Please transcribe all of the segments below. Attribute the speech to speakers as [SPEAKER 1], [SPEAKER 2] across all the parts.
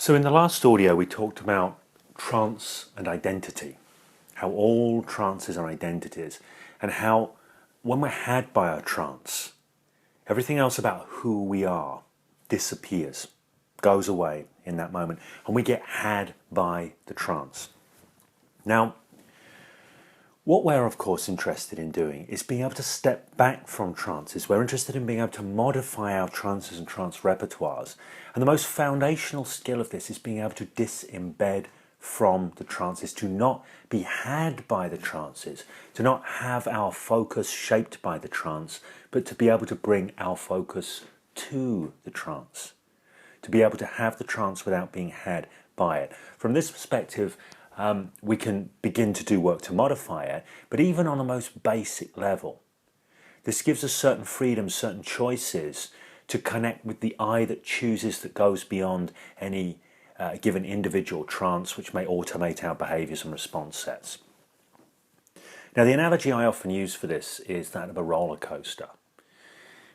[SPEAKER 1] So in the last audio we talked about trance and identity, how all trances are identities, and how when we're had by our trance, everything else about who we are disappears, goes away in that moment, and we get had by the trance. Now, what we're of course interested in doing is being able to step back from trances. We're interested in being able to modify our trances and trance repertoires. And the most foundational skill of this is being able to disembed from the trances, to not be had by the trances, to not have our focus shaped by the trance, but to be able to bring our focus to the trance, to be able to have the trance without being had by it. From this perspective, we can begin to do work to modify it, but even on the most basic level, this gives us certain freedoms, certain choices to connect with the I that chooses, that goes beyond any given individual trance, which may automate our behaviours and response sets. Now, the analogy I often use for this is that of a roller coaster.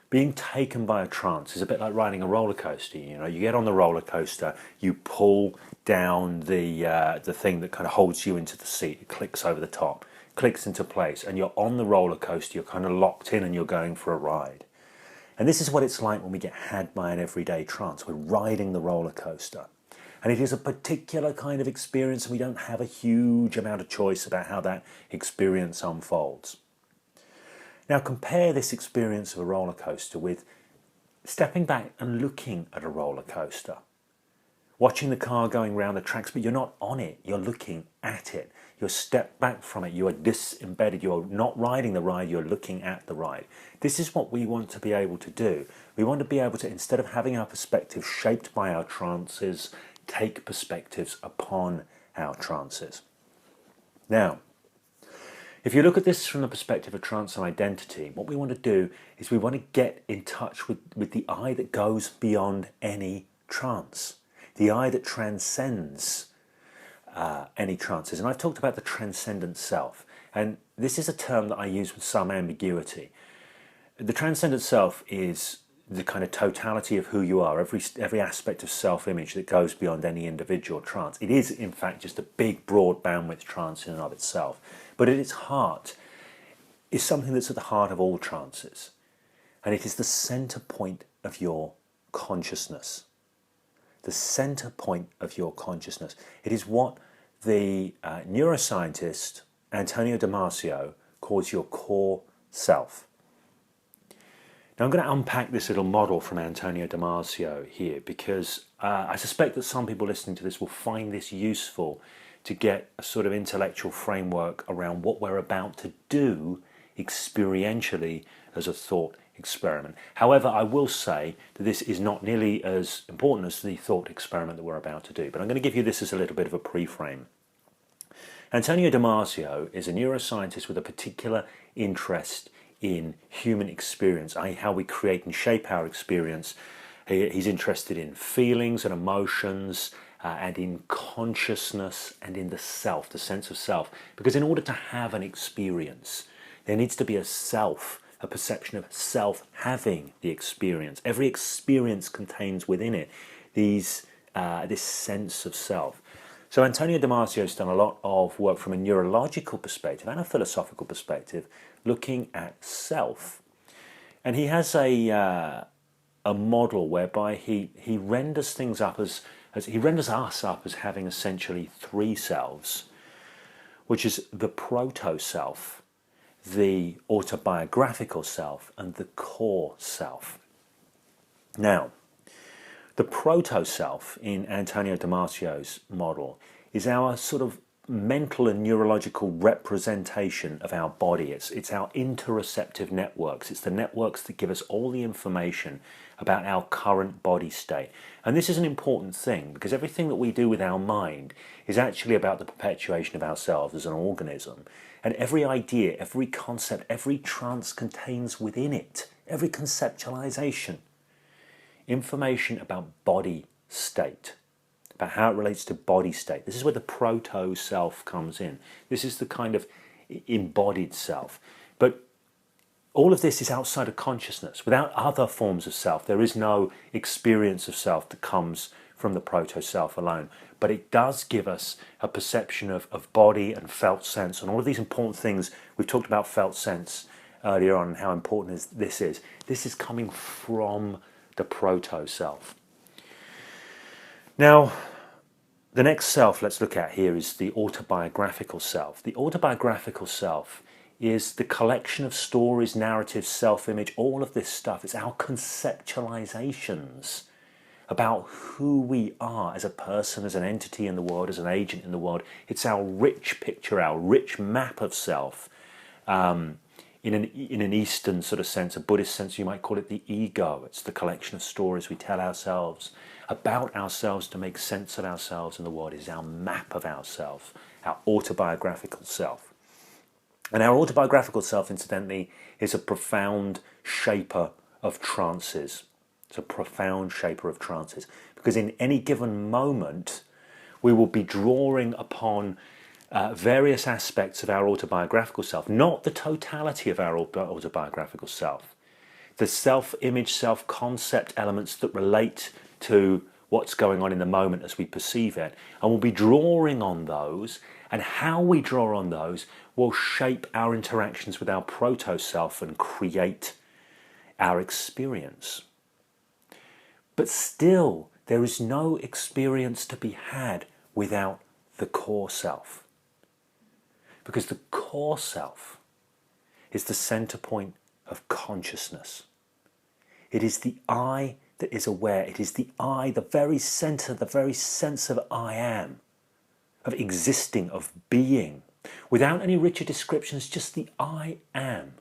[SPEAKER 1] Being taken by a trance is a bit like riding a roller coaster. You know, you get on the roller coaster, you pull down the thing that kind of holds you into the seat. It clicks over the top, clicks into place, and you're on the roller coaster. You're kind of locked in, and you're going for a ride. And this is what it's like when we get had by an everyday trance. We're riding the roller coaster, and it is a particular kind of experience, and we don't have a huge amount of choice about how that experience unfolds. Now compare this experience of a roller coaster with stepping back and looking at a roller coaster. Watching the car going round the tracks, but you're not on it, you're looking at it. You're stepped back from it, you are disembedded, you're not riding the ride, you're looking at the ride. This is what we want to be able to do. We want to be able to, instead of having our perspective shaped by our trances, take perspectives upon our trances. Now, if you look at this from the perspective of trance and identity, what we want to do is we want to get in touch with the I that goes beyond any trance, the I that transcends any trances. And I've talked about the transcendent self, and this is a term that I use with some ambiguity. The transcendent self is the kind of totality of who you are, every aspect of self-image that goes beyond any individual trance. It is, in fact, just a big, broad bandwidth trance in and of itself. But at its heart is something that's at the heart of all trances. And it is the center point of your consciousness. The center point of your consciousness. It is what the neuroscientist Antonio Damasio calls your core self. Now I'm going to unpack this little model from Antonio Damasio here, because I suspect that some people listening to this will find this useful to get a sort of intellectual framework around what we're about to do experientially as a thought experiment. However, I will say that this is not nearly as important as the thought experiment that we're about to do, but I'm going to give you this as a little bit of a pre-frame. Antonio Damasio is a neuroscientist with a particular interest in human experience, i.e. how we create and shape our experience. He's interested in feelings and emotions, and in consciousness and in the self, the sense of self. Because in order to have an experience, there needs to be a self, a perception of self having the experience. Every experience contains within it this sense of self. So Antonio Damasio has done a lot of work from a neurological perspective and a philosophical perspective, looking at self. And he has a model whereby he renders things up as he renders us up as having essentially three selves, which is the proto-self, the autobiographical self, and the core self. Now, the proto-self in Antonio Damasio's model is our sort of mental and neurological representation of our body. It's our interoceptive networks. It's the networks that give us all the information about our current body state. And this is an important thing, because everything that we do with our mind is actually about the perpetuation of ourselves as an organism. And every idea, every concept, every trance contains within it, every conceptualization, information about body state, about how it relates to body state. This is where the proto-self comes in. This is the kind of embodied self. But all of this is outside of consciousness. Without other forms of self, there is no experience of self that comes from the proto-self alone. But it does give us a perception of body and felt sense and all of these important things. We've talked about felt sense earlier on and how important this is. This is coming from the proto-self. Now, the next self let's look at here is the autobiographical self. The autobiographical self is the collection of stories, narratives, self-image, all of this stuff. It's our conceptualizations about who we are as a person, as an entity in the world, as an agent in the world. It's our rich picture, our rich map of self. In an Eastern sort of sense, a Buddhist sense, you might call it the ego. It's the collection of stories we tell ourselves about ourselves to make sense of ourselves in the world. Is our map of ourselves, our autobiographical self. And our autobiographical self, incidentally, is a profound shaper of trances. It's a profound shaper of trances. Because in any given moment, we will be drawing upon various aspects of our autobiographical self, not the totality of our autobiographical self. The self-image, self-concept elements that relate to what's going on in the moment as we perceive it. And we'll be drawing on those, and how we draw on those will shape our interactions with our proto-self and create our experience. But still, there is no experience to be had without the core self. Because the core self is the center point of consciousness. It is the I that is aware. It is the I, the very center, the very sense of I am, of existing, of being, without any richer descriptions, just the I am.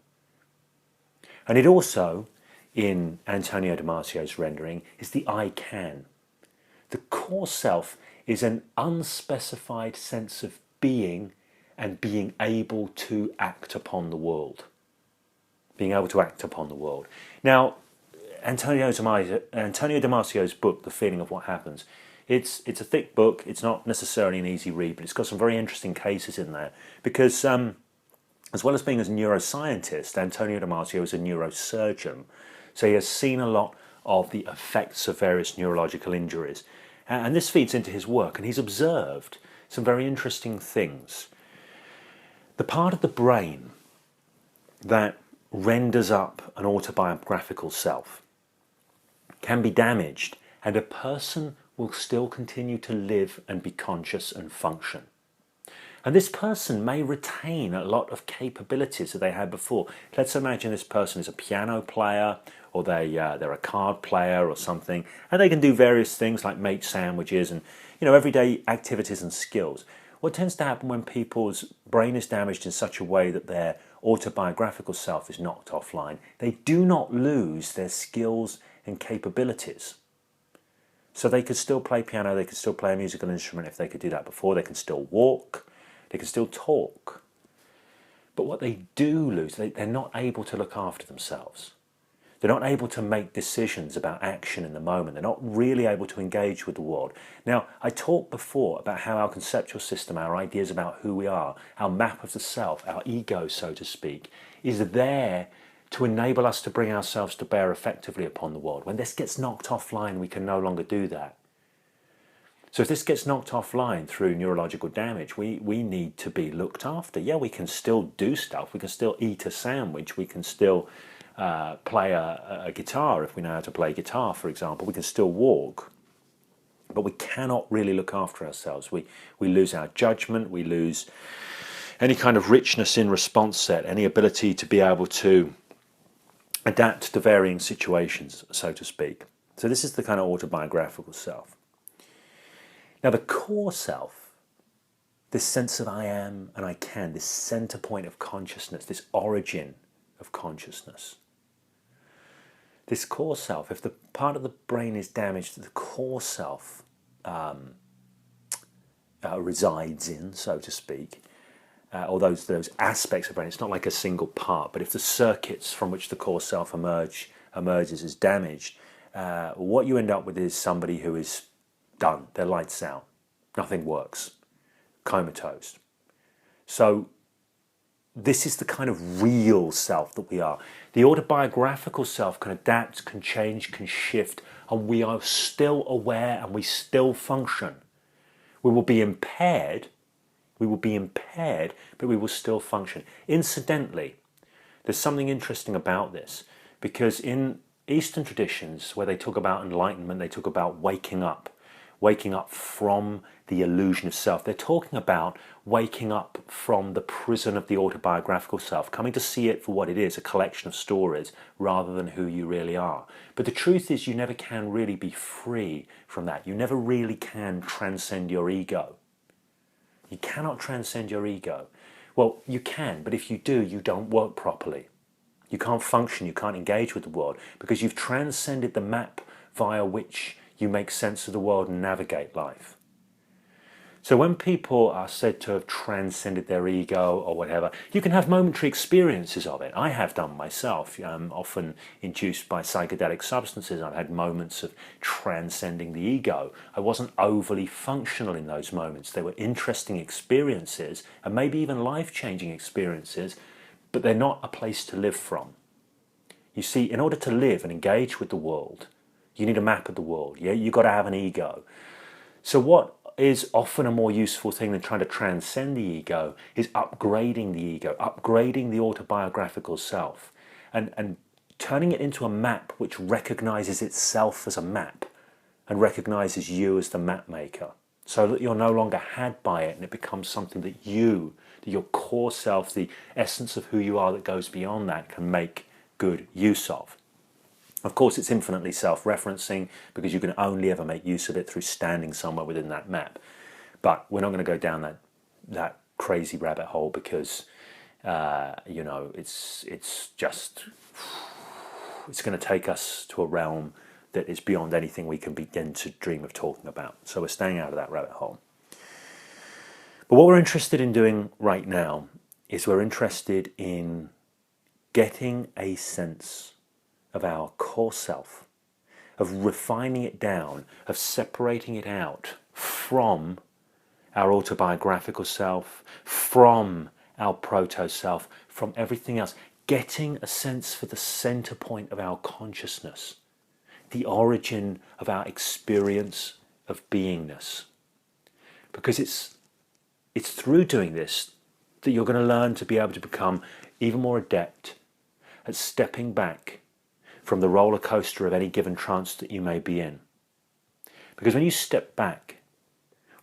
[SPEAKER 1] And it also, in Antonio Damasio's rendering, is the I can. The core self is an unspecified sense of being and being able to act upon the world. Being able to act upon the world. Now, Antonio Damasio's book, The Feeling of What Happens, it's a thick book. It's not necessarily an easy read, but it's got some very interesting cases in there. Because as well as being a neuroscientist, Antonio Damasio is a neurosurgeon. So he has seen a lot of the effects of various neurological injuries. And this feeds into his work. And he's observed some very interesting things. The part of the brain that renders up an autobiographical self can be damaged, and a person will still continue to live and be conscious and function. And this person may retain a lot of capabilities that they had before. Let's imagine this person is a piano player, or they're a card player or something, and they can do various things like make sandwiches and everyday activities and skills. What tends to happen when people's brain is damaged in such a way that their autobiographical self is knocked offline, they do not lose their skills and capabilities. So they could still play piano, they could still play a musical instrument if they could do that before, they can still walk, they can still talk. But what they do lose, they're not able to look after themselves. They're not able to make decisions about action in the moment. They're not really able to engage with the world. Now, I talked before about how our conceptual system, our ideas about who we are, our map of the self, our ego, so to speak, is there to enable us to bring ourselves to bear effectively upon the world. When this gets knocked offline, we can no longer do that. So if this gets knocked offline through neurological damage, we need to be looked after. Yeah, we can still do stuff. We can still eat a sandwich. We can still play a guitar if we know how to play guitar, for example. We can still walk. But we cannot really look after ourselves. We lose our judgment. We lose any kind of richness in response set, any ability to be able to adapt to varying situations, so to speak. So this is the kind of autobiographical self. Now the core self, this sense of I am and I can, this center point of consciousness, this origin of consciousness. This core self, if the part of the brain is damaged that the core self resides in, so to speak, or those aspects of the brain, it's not like a single part, but if the circuits from which the core self emerges is damaged, what you end up with is somebody who is done, their lights out, nothing works, comatose. So this is the kind of real self that we are. The autobiographical self can adapt, can change, can shift, and we are still aware and we still function. We will be impaired, but we will still function. Incidentally, there's something interesting about this, because in Eastern traditions, where they talk about enlightenment, they talk about waking up from the illusion of self. They're talking about waking up from the prison of the autobiographical self, coming to see it for what it is, a collection of stories, rather than who you really are. But the truth is, you never can really be free from that. You never really can transcend your ego. You cannot transcend your ego. Well, you can, but if you do, you don't work properly. You can't function, you can't engage with the world, because you've transcended the map via which you make sense of the world and navigate life. So when people are said to have transcended their ego or whatever, you can have momentary experiences of it. I have done myself, often induced by psychedelic substances. I've had moments of transcending the ego. I wasn't overly functional in those moments. They were interesting experiences and maybe even life-changing experiences, but they're not a place to live from. You see, in order to live and engage with the world, you need a map of the world. Yeah, you've got to have an ego. So what is often a more useful thing than trying to transcend the ego is upgrading the ego, upgrading the autobiographical self, and turning it into a map which recognizes itself as a map and recognizes you as the map maker, so that you're no longer had by it and it becomes something that your core self, the essence of who you are that goes beyond that, can make good use of. Of course, it's infinitely self-referencing, because you can only ever make use of it through standing somewhere within that map. But we're not going to go down that crazy rabbit hole, because it's going to take us to a realm that is beyond anything we can begin to dream of talking about. So we're staying out of that rabbit hole. But what we're interested in doing right now is we're interested in getting a sense of our core self, of refining it down, of separating it out from our autobiographical self, from our proto-self, from everything else, getting a sense for the center point of our consciousness, the origin of our experience of beingness. Because it's through doing this that you're going to learn to be able to become even more adept at stepping back from the roller coaster of any given trance that you may be in. Because when you step back,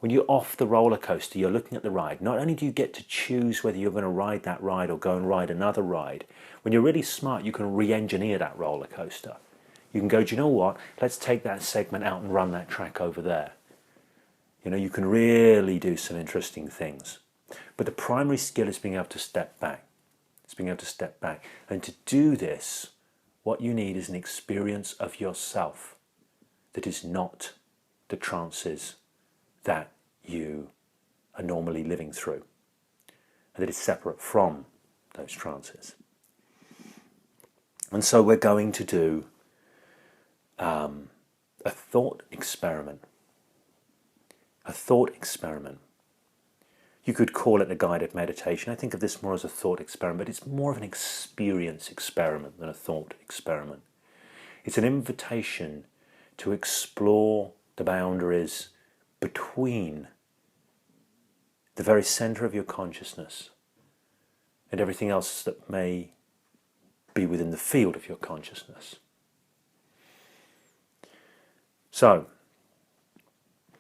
[SPEAKER 1] when you're off the roller coaster, you're looking at the ride. Not only do you get to choose whether you're going to ride that ride or go and ride another ride, when you're really smart, you can re-engineer that roller coaster. You can go, do you know what? Let's take that segment out and run that track over there. You can really do some interesting things. But the primary skill is being able to step back. It's being able to step back. And to do this, what you need is an experience of yourself that is not the trances that you are normally living through, and that is separate from those trances. And so we're going to do a thought experiment. A thought experiment. You could call it a guided meditation. I think of this more as a thought experiment, but it's more of an experience experiment than a thought experiment. It's an invitation to explore the boundaries between the very center of your consciousness and everything else that may be within the field of your consciousness. So,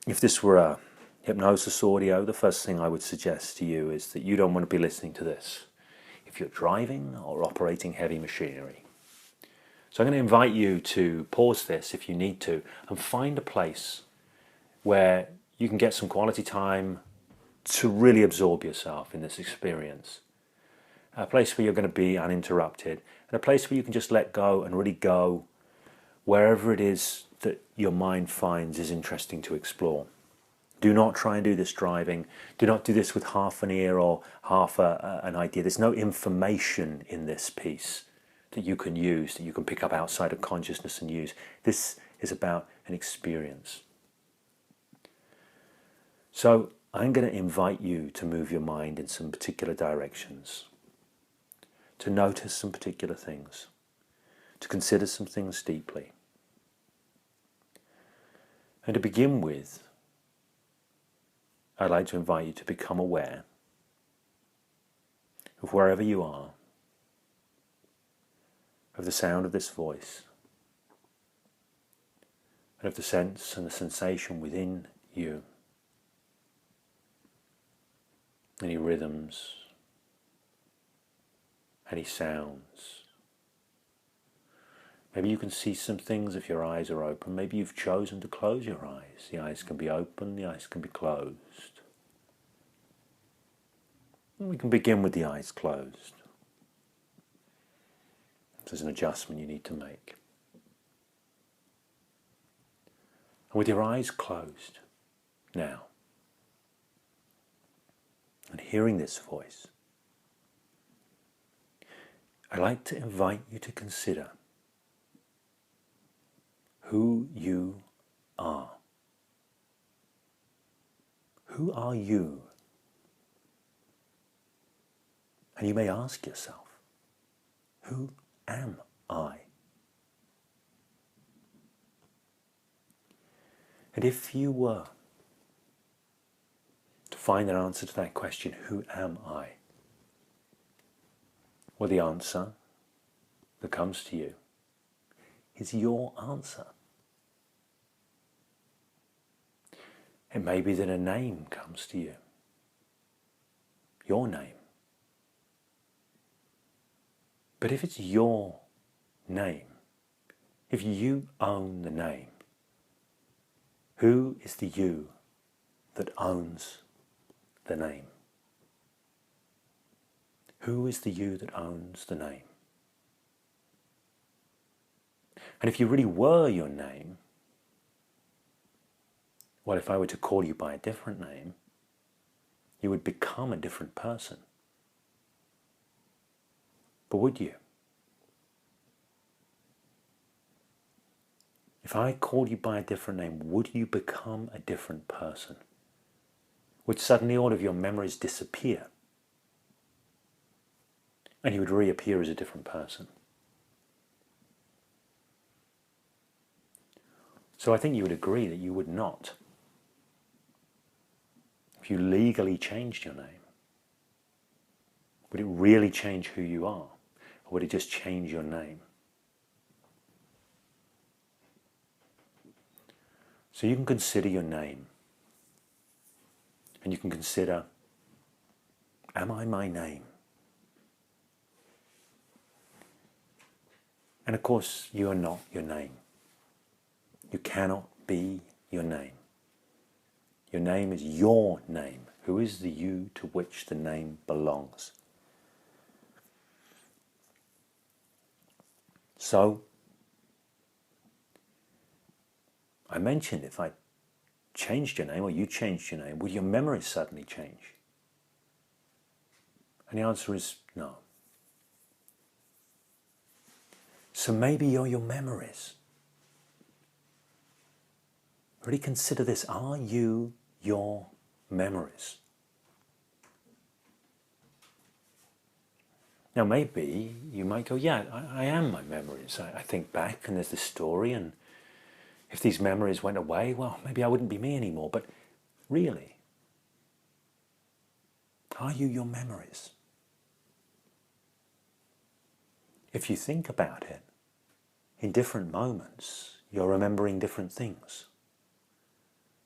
[SPEAKER 1] if this were a hypnosis audio, the first thing I would suggest to you is that you don't want to be listening to this if you're driving or operating heavy machinery. So I'm going to invite you to pause this if you need to and find a place where you can get some quality time to really absorb yourself in this experience. A place where you're going to be uninterrupted, and a place where you can just let go and really go wherever it is that your mind finds is interesting to explore. Do not try and do this driving. Do not do this with half an ear or half an idea. There's no information in this piece that you can use, that you can pick up outside of consciousness and use. This is about an experience. So I'm going to invite you to move your mind in some particular directions. to notice some particular things, to consider some things deeply. And to begin with, I'd like to invite you to become aware of wherever you are, of the sound of this voice, and of the sense and the sensation within you. Any rhythms, any sounds. Maybe you can see some things if your eyes are open. Maybe you've chosen to close your eyes. The eyes can be open, the eyes can be closed. And we can begin with the eyes closed. There's an adjustment you need to make. And with your eyes closed now, and hearing this voice, I'd like to invite you to consider who you are. Who are you? And you may ask yourself, who am I? And if you were to find an answer to that question, who am I? Well, the answer that comes to you is your answer. It may be that a name comes to you, your name. But if it's your name, if you own the name, who is the you that owns the name? Who is the you that owns the name? And if you really were your name, well, if I were to call you by a different name, you would become a different person. But would you? If I called you by a different name, would you become a different person? Would suddenly all of your memories disappear? And you would reappear as a different person? So I think you would agree that you would not. If you legally changed your name, would it really change who you are? Or would it just change your name? So you can consider your name. And you can consider, am I my name? And of course, you are not your name. You cannot be your name. Your name is your name. Who is the you to which the name belongs? So, I mentioned if I changed your name or you changed your name, would your memories suddenly change? And the answer is no. So maybe you're your memories. Really consider this. Are you your memories? Now maybe you might go, yeah, I am my memories. I think back and there's this story, and if these memories went away, well, maybe I wouldn't be me anymore. But really, are you your memories? If you think about it, in different moments, you're remembering different things.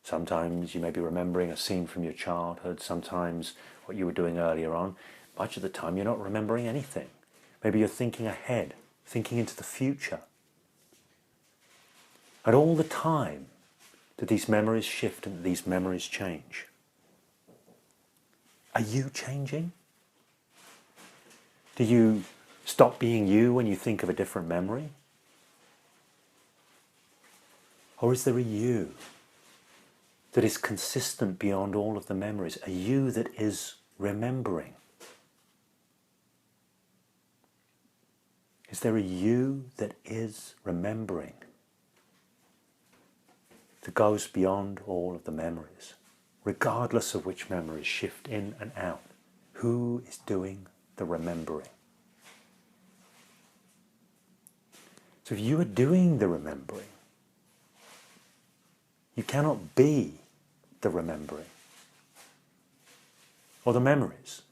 [SPEAKER 1] Sometimes you may be remembering a scene from your childhood, sometimes what you were doing earlier on. Much of the time you're not remembering anything. Maybe you're thinking ahead, thinking into the future. And all the time that these memories shift and these memories change. Are you changing? Do you stop being you when you think of a different memory? Or is there a you that is consistent beyond all of the memories, a you that is remembering? Is there a you that is remembering, that goes beyond all of the memories, regardless of which memories shift in and out? Who is doing the remembering? So if you are doing the remembering, you cannot be the remembering or the memories.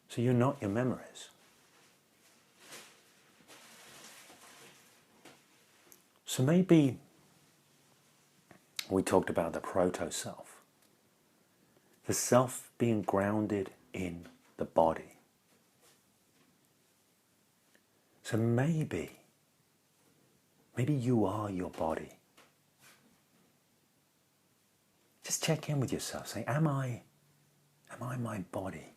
[SPEAKER 1] So you're not your memories. So maybe we talked about the proto-self. The self being grounded in the body. So maybe you are your body. Just check in with yourself. Say, am I my body?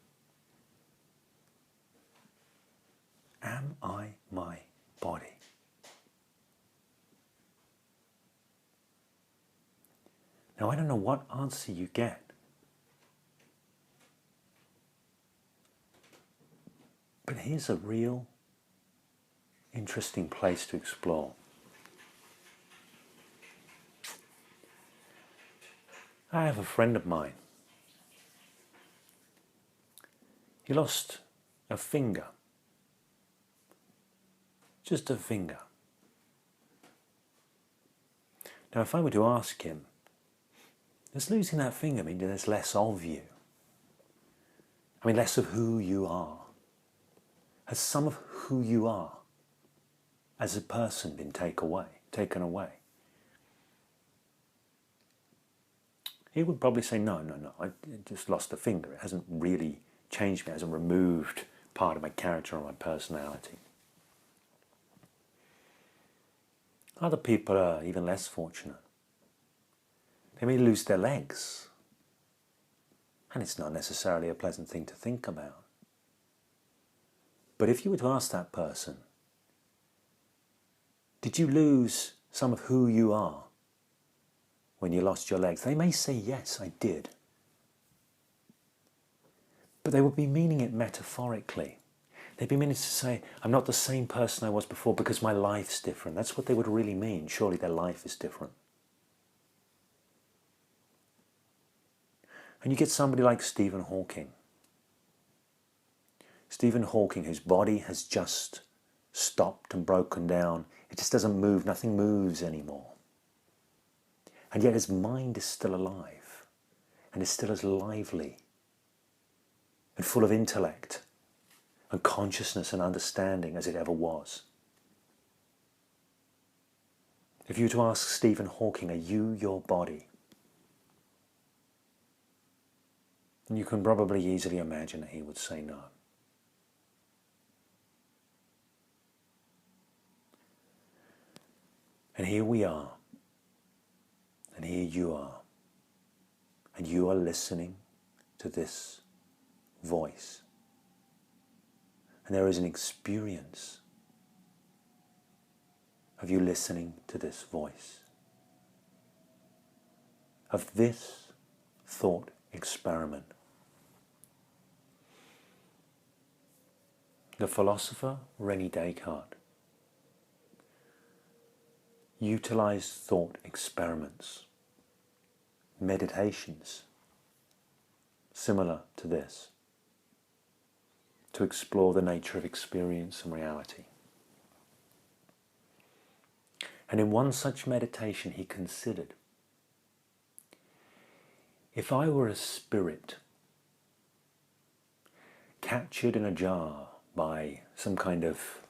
[SPEAKER 1] Am I my body? Now, I don't know what answer you get. But here's a real interesting place to explore. I have a friend of mine. He lost a finger. Just a finger. Now, if I were to ask him, does losing that finger mean there's less of you? I mean, less of who you are? Has some of who you are as a person been taken away? He would probably say, no, I just lost a finger. It hasn't really changed me. It hasn't removed part of my character or my personality. Other people are even less fortunate. They may lose their legs. And it's not necessarily a pleasant thing to think about. But if you were to ask that person, did you lose some of who you are when you lost your legs? They may say, yes, I did. But they would be meaning it metaphorically. They'd be meaning to say, I'm not the same person I was before because my life's different. That's what they would really mean. Surely their life is different. And you get somebody like Stephen Hawking. Stephen Hawking, whose body has just stopped and broken down. It just doesn't move. Nothing moves anymore. And yet his mind is still alive and is still as lively and full of intellect and consciousness and understanding as it ever was. If you were to ask Stephen Hawking, are you your body? And you can probably easily imagine that he would say no. And here we are. And here you are. And you are listening to this voice. And there is an experience of you listening to this voice. Of this thought experiment. The philosopher René Descartes utilized thought experiments, meditations, similar to this, to explore the nature of experience and reality. And in one such meditation he considered, if I were a spirit captured in a jar by some kind of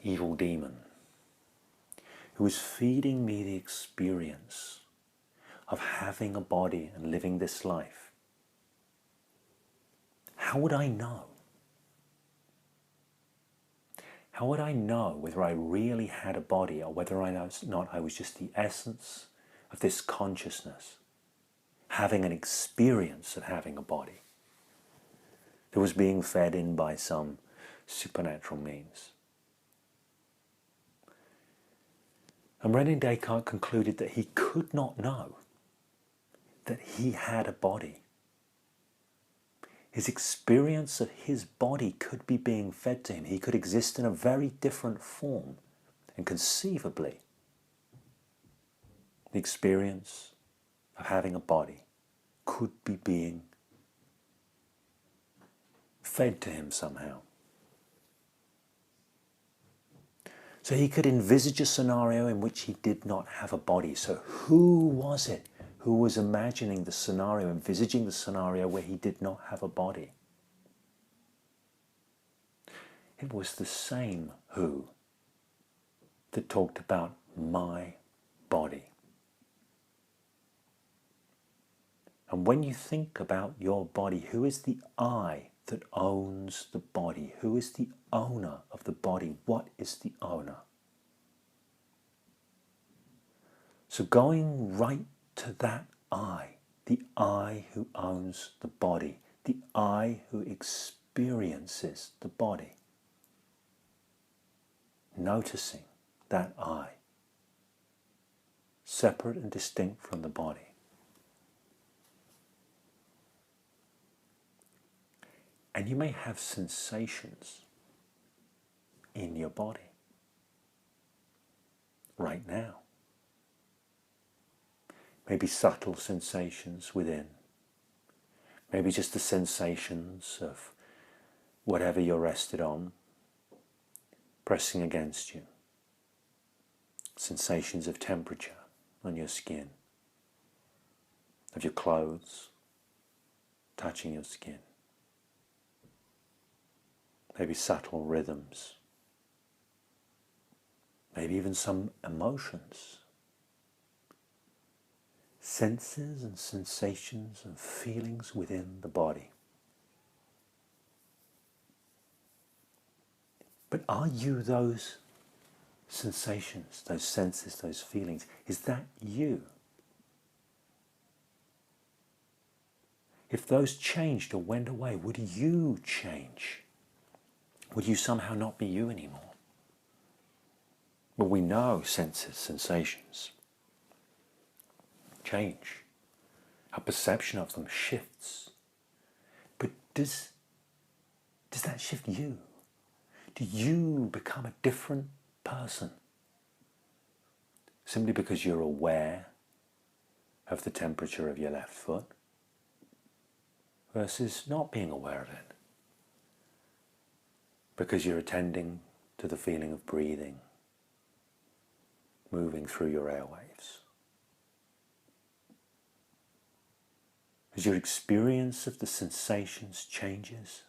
[SPEAKER 1] evil demon, who is feeding me the experience of having a body and living this life, how would I know? How would I know whether I really had a body or whether I was just the essence of this consciousness, having an experience of having a body that was being fed in by some supernatural means? And René Descartes concluded that he could not know that he had a body. His experience of his body could be being fed to him. He could exist in a very different form. And conceivably, the experience of having a body could be being fed to him somehow. So he could envisage a scenario in which he did not have a body. So who was it who was imagining the scenario, envisaging the scenario where he did not have a body? It was the same who that talked about my body. And when you think about your body, who is the I that owns the body? Who is the owner of the body? What is the owner? So going right to that I, the I who owns the body, the I who experiences the body. Noticing that I, separate and distinct from the body. And you may have sensations in your body right now. Maybe subtle sensations within. Maybe just the sensations of whatever you're rested on, pressing against you. Sensations of temperature on your skin, of your clothes touching your skin. Maybe subtle rhythms. Maybe even some emotions. Senses and sensations and feelings within the body. But are you those sensations, those senses, those feelings? Is that you? If those changed or went away, would you change? Would you somehow not be you anymore? But we know senses, sensations change. Our perception of them shifts. But does that shift you? Do you become a different person simply because you're aware of the temperature of your left foot versus not being aware of it because you're attending to the feeling of breathing moving through your airwaves? As your experience of the sensations changes,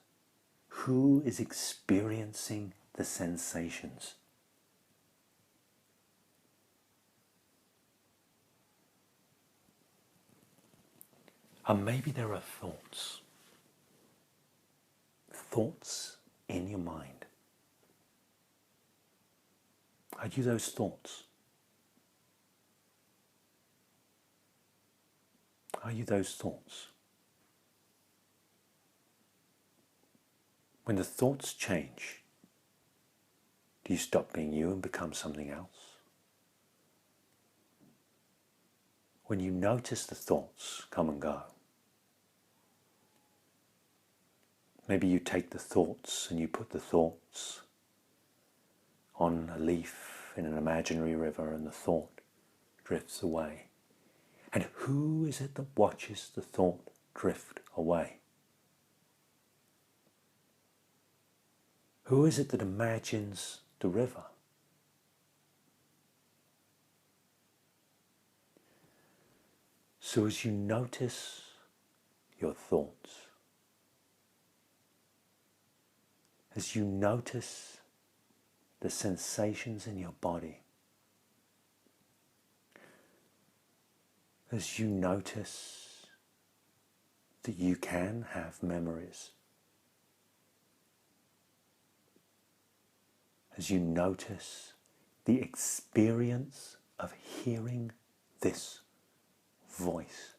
[SPEAKER 1] who is experiencing the sensations? And maybe there are thoughts in your mind. Are you those thoughts? Are you those thoughts? When the thoughts change, do you stop being you and become something else? When you notice the thoughts come and go, maybe you take the thoughts and you put the thoughts on a leaf in an imaginary river and the thought drifts away. And who is it that watches the thought drift away? Who is it that imagines the river? So as you notice your thoughts, as you notice the sensations in your body, as you notice that you can have memories, as you notice the experience of hearing this voice,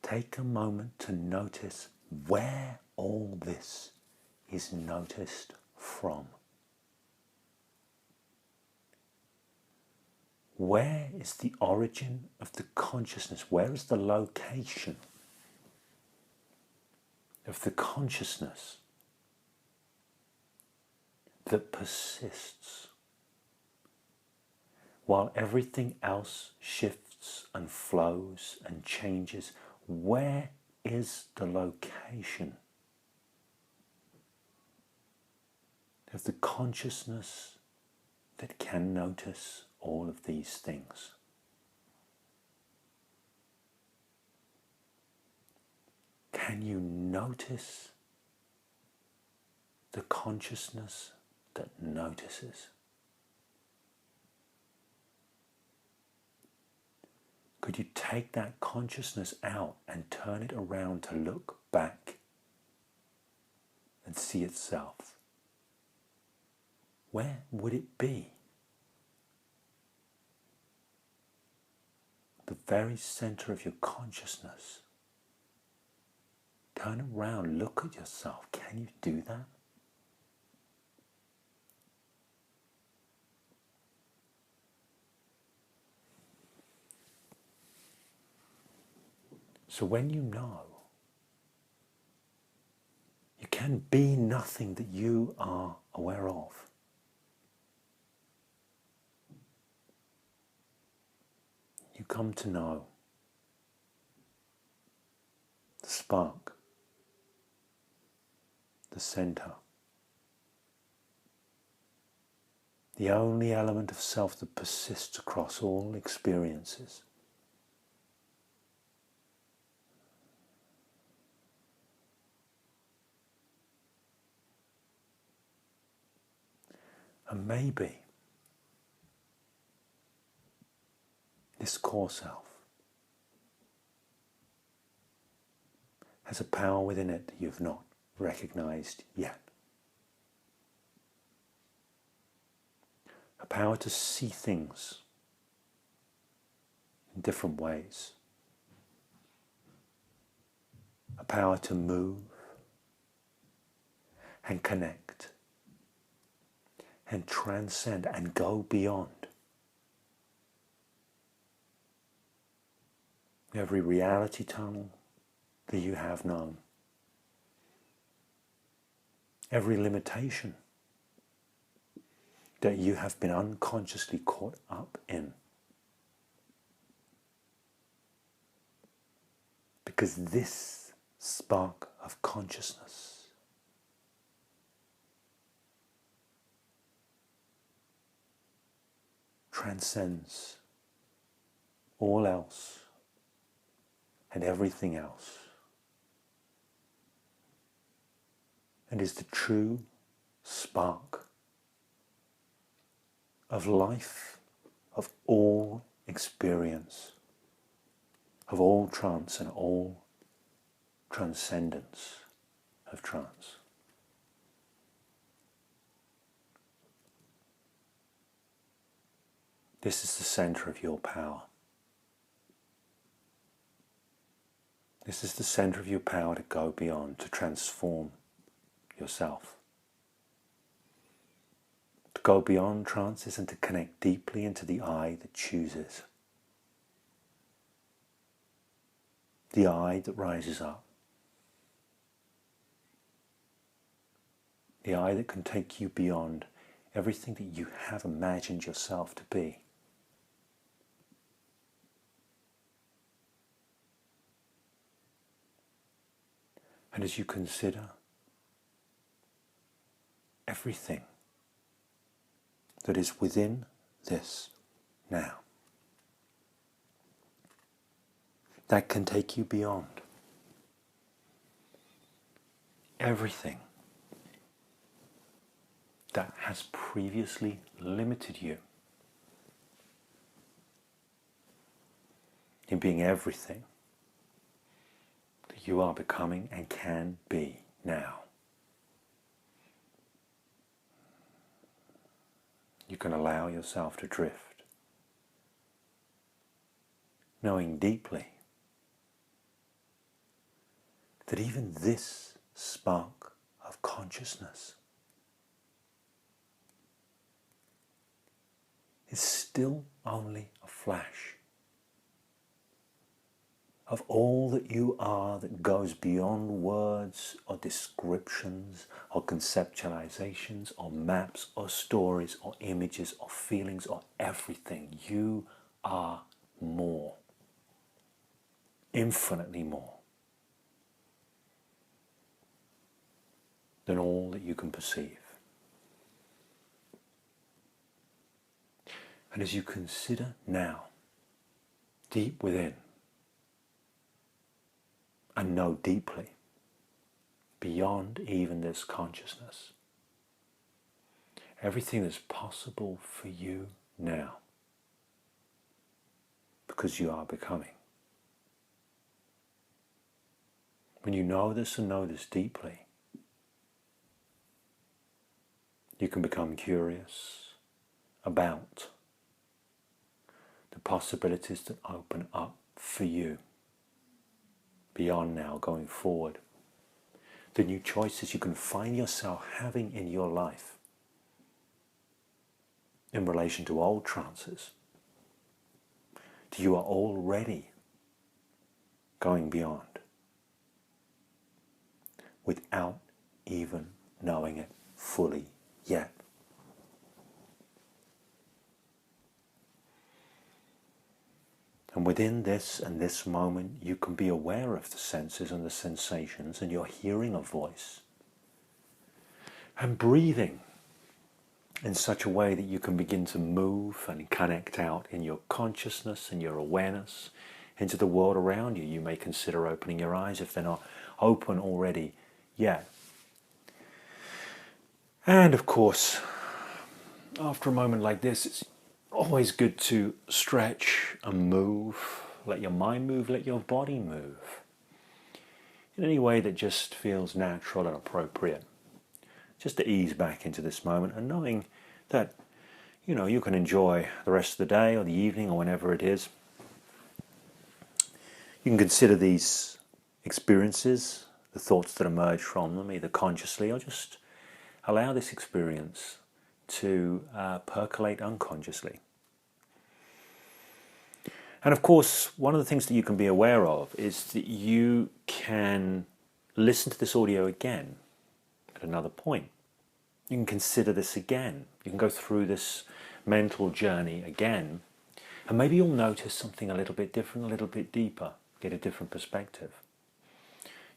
[SPEAKER 1] take a moment to notice where all this is noticed from. Where is the origin of the consciousness? Where is the location of the consciousness that persists while everything else shifts and flows and changes? Where is the location of the consciousness that can notice all of these things. Can you notice the consciousness that notices? Could you take that consciousness out and turn it around to look back and see itself? Where would it be? The very center of your consciousness. Turn around, look at yourself. Can you do that? So when you know, you can be nothing that you are aware of. You come to know the spark, the center, the only element of self that persists across all experiences. And maybe this core self has a power within it that you've not recognized yet. A power to see things in different ways. A power to move and connect and transcend and go beyond every reality tunnel that you have known, every limitation that you have been unconsciously caught up in. Because this spark of consciousness transcends all else and everything else, and is the true spark of life, of all experience, of all trance and all transcendence of trance. This is the center of your power. This is the center of your power to go beyond, to transform yourself. To go beyond trances and to connect deeply into the I that chooses. The I that rises up. The I that can take you beyond everything that you have imagined yourself to be. And as you consider everything that is within this now, that can take you beyond everything that has previously limited you in being everything that you are becoming and can be now. You can allow yourself to drift, knowing deeply that even this spark of consciousness is still only a flash of all that you are that goes beyond words or descriptions or conceptualizations or maps or stories or images or feelings or everything. You are more, infinitely more than all that you can perceive. And as you consider now, deep within, and know deeply, beyond even this consciousness, everything that's possible for you now, because you are becoming. When you know this and know this deeply, you can become curious about the possibilities that open up for you beyond now, going forward. The new choices you can find yourself having in your life in relation to old trances. You are already going beyond without even knowing it fully yet. And within this and this moment, you can be aware of the senses and the sensations, and you're hearing a voice and breathing in such a way that you can begin to move and connect out in your consciousness and your awareness into the world around you. You may consider opening your eyes if they're not open already yet. And of course, after a moment like this, it's always good to stretch and move. Let your mind move, let your body move in any way that just feels natural and appropriate. Just to ease back into this moment and knowing that, you can enjoy the rest of the day or the evening or whenever it is. You can consider these experiences, the thoughts that emerge from them, either consciously or just allow this experience to percolate unconsciously. And of course, one of the things that you can be aware of is that you can listen to this audio again at another point. You can consider this again. You can go through this mental journey again, and maybe you'll notice something a little bit different, a little bit deeper, get a different perspective.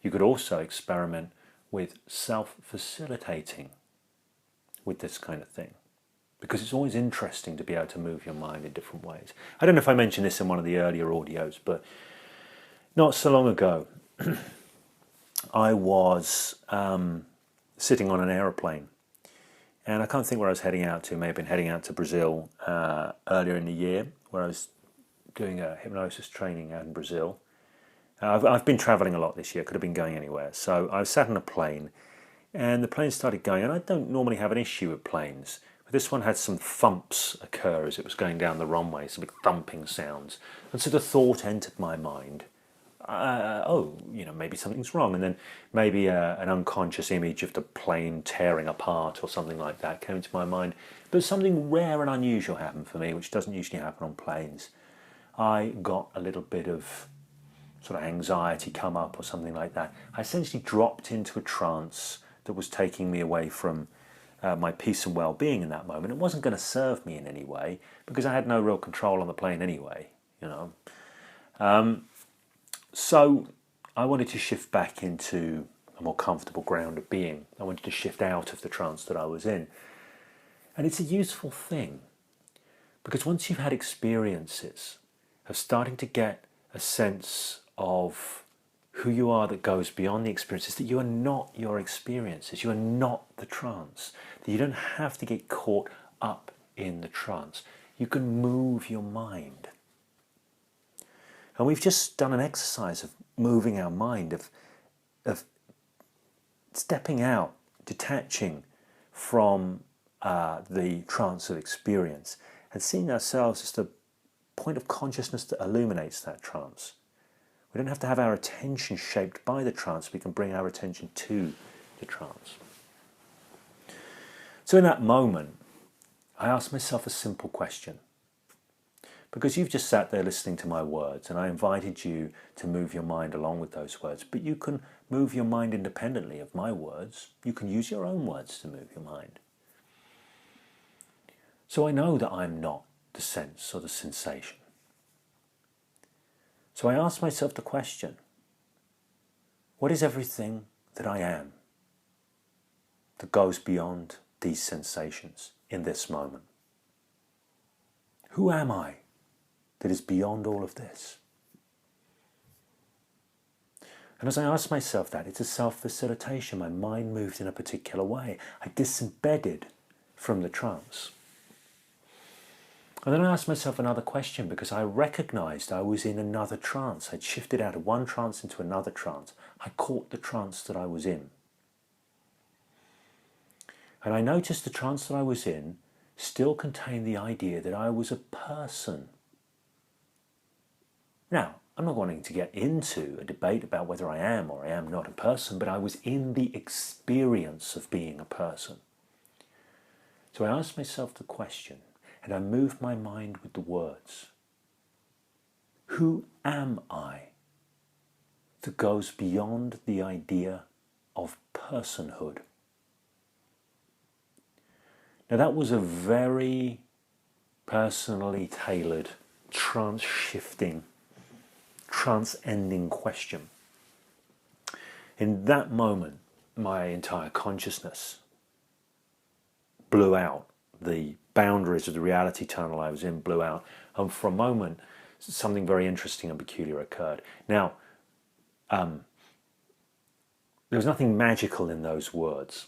[SPEAKER 1] You could also experiment with self-facilitating with this kind of thing, because it's always interesting to be able to move your mind in different ways. I don't know if I mentioned this in one of the earlier audios, but not so long ago, I was sitting on an aeroplane, and I can't think where I was heading out to. May have been heading out to Brazil earlier in the year, where I was doing a hypnosis training out in Brazil. I've been travelling a lot this year, could have been going anywhere. So I sat on a plane, and the plane started going, and I don't normally have an issue with planes, but this one had some thumps occur as it was going down the runway, some big thumping sounds. And so the thought entered my mind, maybe something's wrong. And then maybe an unconscious image of the plane tearing apart or something like that came into my mind. But something rare and unusual happened for me, which doesn't usually happen on planes. I got a little bit of sort of anxiety come up or something like that. I essentially dropped into a trance that was taking me away from my peace and well-being in that moment. It wasn't going to serve me in any way because I had no real control on the plane anyway, So I wanted to shift back into a more comfortable ground of being. I wanted to shift out of the trance that I was in. And it's a useful thing because once you've had experiences of starting to get a sense of who you are that goes beyond the experiences, that you are not your experiences, you are not the trance, that you don't have to get caught up in the trance. You can move your mind. And we've just done an exercise of moving our mind, of stepping out, detaching from the trance of experience and seeing ourselves as the point of consciousness that illuminates that trance. We don't have to have our attention shaped by the trance, we can bring our attention to the trance. So in that moment, I asked myself a simple question. Because you've just sat there listening to my words, and I invited you to move your mind along with those words. But you can move your mind independently of my words. You can use your own words to move your mind. So I know that I'm not the sense or the sensation. So I asked myself the question, what is everything that I am that goes beyond these sensations in this moment? Who am I that is beyond all of this? And as I asked myself that, it's a self-facilitation. My mind moved in a particular way. I disembedded from the trance. And then I asked myself another question because I recognized I was in another trance. I'd shifted out of one trance into another trance. I caught the trance that I was in. And I noticed the trance that I was in still contained the idea that I was a person. Now, I'm not wanting to get into a debate about whether I am or I am not a person, but I was in the experience of being a person. So I asked myself the question, and I moved my mind with the words. Who am I that goes beyond the idea of personhood? Now that was a very personally tailored, trance-shifting, trance-ending question. In that moment, my entire consciousness blew out. The boundaries of the reality tunnel I was in blew out. And for a moment, something very interesting and peculiar occurred. Now, there was nothing magical in those words.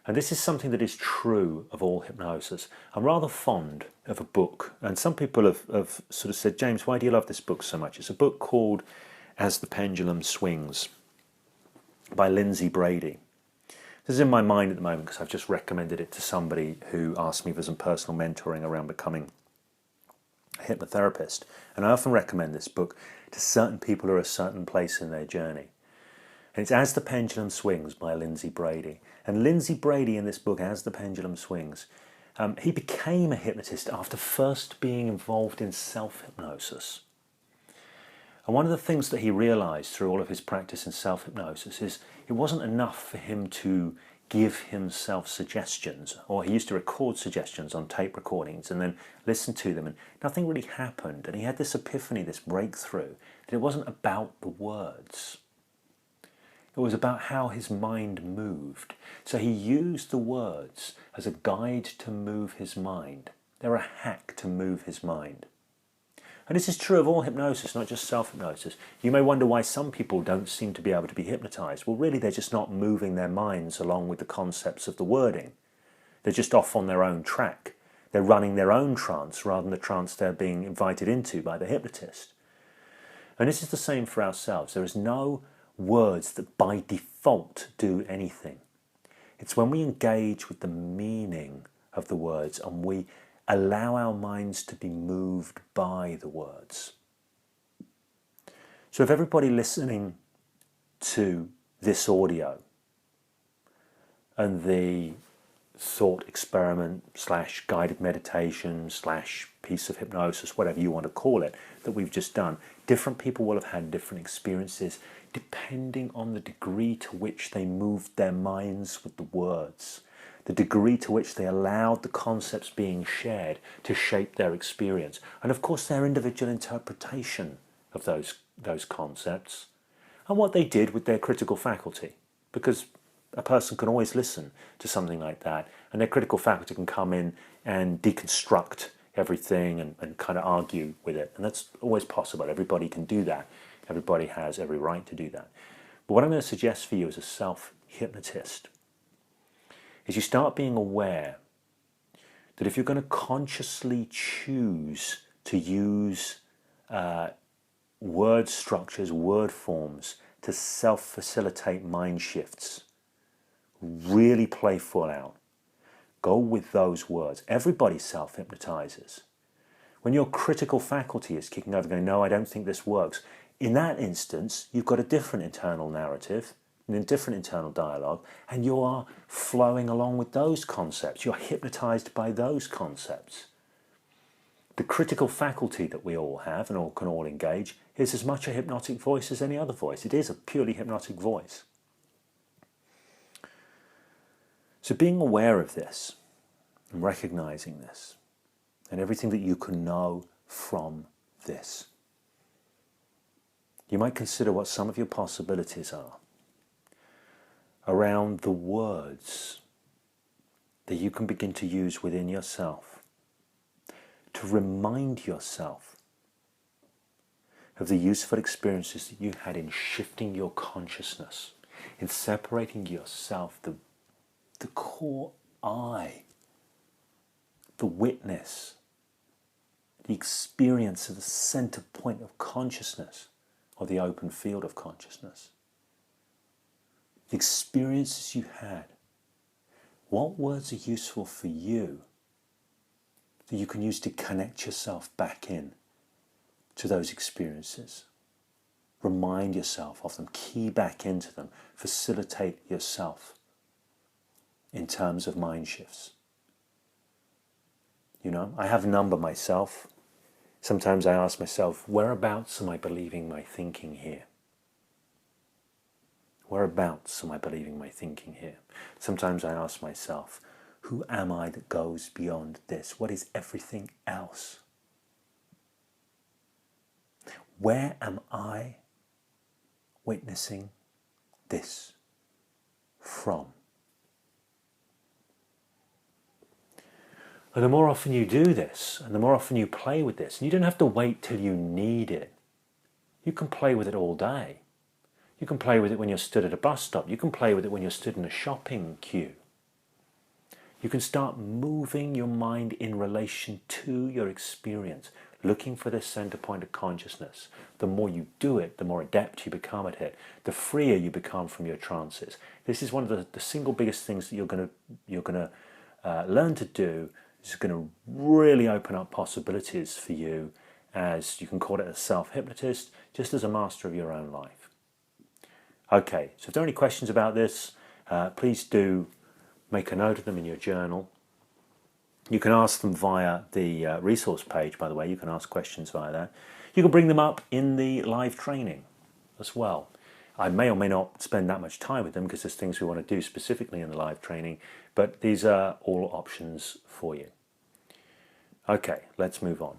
[SPEAKER 1] And this is something that is true of all hypnosis. I'm rather fond of a book, and some people have sort of said, James, why do you love this book so much? It's a book called As the Pendulum Swings by Lindsay Brady. This is in my mind at the moment because I've just recommended it to somebody who asked me for some personal mentoring around becoming a hypnotherapist. And I often recommend this book to certain people who are at a certain place in their journey. And it's As the Pendulum Swings by Lindsay Brady. And Lindsay Brady in this book, As the Pendulum Swings, he became a hypnotist after first being involved in self-hypnosis. And one of the things that he realized through all of his practice in self-hypnosis is it wasn't enough for him to give himself suggestions, or he used to record suggestions on tape recordings and then listen to them, and nothing really happened. And he had this epiphany, this breakthrough, that it wasn't about the words. It was about how his mind moved. So he used the words as a guide to move his mind. They're a hack to move his mind. And this is true of all hypnosis, not just self-hypnosis. You may wonder why some people don't seem to be able to be hypnotized. Well, really, they're just not moving their minds along with the concepts of the wording. They're just off on their own track. They're running their own trance rather than the trance they're being invited into by the hypnotist. And this is the same for ourselves. There is no words that by default do anything. It's when we engage with the meaning of the words and we allow our minds to be moved by the words. So if everybody listening to this audio and the thought experiment / guided meditation / piece of hypnosis, whatever you want to call it, that we've just done, different people will have had different experiences depending on the degree to which they moved their minds with the words, the degree to which they allowed the concepts being shared to shape their experience, and of course their individual interpretation of those concepts, and what they did with their critical faculty, because a person can always listen to something like that, and their critical faculty can come in and deconstruct everything and kind of argue with it. And that's always possible. Everybody can do that. Everybody has every right to do that. But what I'm going to suggest for you as a self-hypnotist is you start being aware that if you're going to consciously choose to use word structures, word forms to self-facilitate mind shifts, really play full out. Go with those words. Everybody self-hypnotizes. When your critical faculty is kicking over, going, no, I don't think this works, in that instance, you've got a different internal narrative, a different internal dialogue, and you are flowing along with those concepts. You're hypnotized by those concepts. The critical faculty that we all have and all can all engage is as much a hypnotic voice as any other voice. It is a purely hypnotic voice. So being aware of this and recognizing this and everything that you can know from this, you might consider what some of your possibilities are around the words that you can begin to use within yourself to remind yourself of the useful experiences that you had in shifting your consciousness, in separating yourself, the core I, the witness, the experience of the center point of consciousness, or the open field of consciousness. The experiences you had. What words are useful for you that you can use to connect yourself back in to those experiences? Remind yourself of them, key back into them, facilitate yourself in terms of mind shifts. You know, I have a number myself. Sometimes I ask myself, whereabouts am I believing my thinking here? Whereabouts am I believing my thinking here? Sometimes I ask myself, who am I that goes beyond this? What is everything else? Where am I witnessing this from? And the more often you do this, and the more often you play with this, and you don't have to wait till you need it. You can play with it all day. You can play with it when you're stood at a bus stop. You can play with it when you're stood in a shopping queue. You can start moving your mind in relation to your experience, looking for this center point of consciousness. The more you do it, the more adept you become at it, the freer you become from your trances. This is one of the single biggest things that you're going to learn to do. It's going to really open up possibilities for you as, you can call it a self-hypnotist, just as a master of your own life. Okay, so if there are any questions about this, please do make a note of them in your journal. You can ask them via the resource page, by the way. You can ask questions via that. You can bring them up in the live training as well. I may or may not spend that much time with them because there's things we want to do specifically in the live training, but these are all options for you. Okay, let's move on.